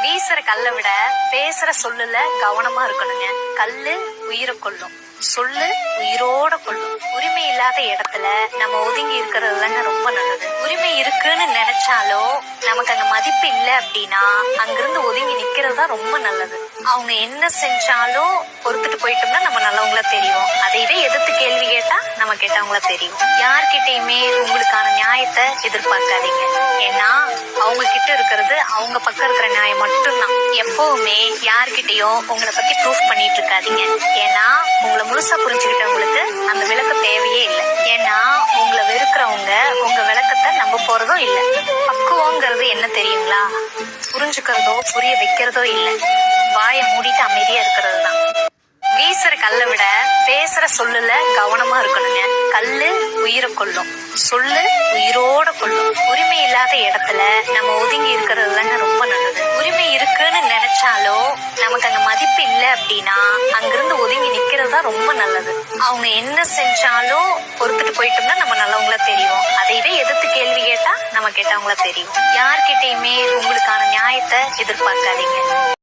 வீசுற கல்லை விட பேசுற சொல்லுல கவனமா இருக்கணுங்க. கல்லு உயிரை கொல்லும், சொல்லு உயிரோட கொல்லும். உரிமை இல்லாத இடத்துல நம்ம ஒதுங்கி இருக்கிறது தாங்க ரொம்ப நல்லது. உரிமை இருக்குன்னு நினைச்சாலோ நமக்கு அங்க மதிப்பு இல்லை அப்படின்னா அங்கிருந்து ஒதுங்கி நிக்கிறது தான் ரொம்ப நல்லது. அவங்க என்ன செஞ்சாலும் பொறுத்துட்டு போயிட்டோம்னா நம்ம நல்லவங்கள தெரியும். அதையவே எதிர்த்து கேள்வி கேட்டா நம்ம கெட்டவங்கள தெரியும். யார்கிட்டயுமே உங்களுக்கான நியாயத்தை எதிர்பார்க்காதீங்க. ஏன்னா அவங்க கிட்ட இருக்கிறது அவங்க பக்கம் இருக்கிற நியாயம் மட்டும்தான். எப்பவுமே யார்கிட்டயும் உங்களை பத்தி ப்ரூஃப் பண்ணிட்டு இருக்காதீங்க. ஏன்னா உங்களை முழுசா புரிஞ்சுக்கிட்டவங்களுக்கு அந்த விளக்கம் தேவையே இல்லை. ஏன்னா உங்களை வெறுக்கிறவங்க உங்க விளக்கத்தை நம்ப போறதும் இல்லை. பக்குவங்கிறது என்ன தெரியுங்களா? புரிஞ்சுக்கிறதோ புரிய வைக்கிறதோ இல்லை, வாயை மூடிட்டு அமைதியா இருக்கிறது தான். வீசுற கல்லை விட பேசுற சொல்லுல கவனமா இருக்கணுங்க. கல்லு உயிரை கொல்லும், சொல்லு உயிரோட கொல்லும். உரிமை இல்லாத இடத்துல நம்ம ஒதுங்கி இருக்கிறது தாங்க ரொம்ப நல்லது. உரிமை இருக்குன்னு நினைச்சாலோ நமக்கு அங்க மதிப்பு இல்லை அப்படின்னா அங்கிருந்து ஒதுங்கி நிக்கிறது தான் ரொம்ப நல்லது. அவங்க என்ன செஞ்சாலும் பொறுத்துட்டு போயிட்டோம்னா நம்ம நல்லவங்கள தெரியும். அதையவே எதிர்த்து கேள்வி கேட்டா நம்ம கெட்டவங்கள தெரியும். யார்கிட்டயுமே உங்களுக்கான நியாயத்தை எதிர்பார்க்காதீங்க.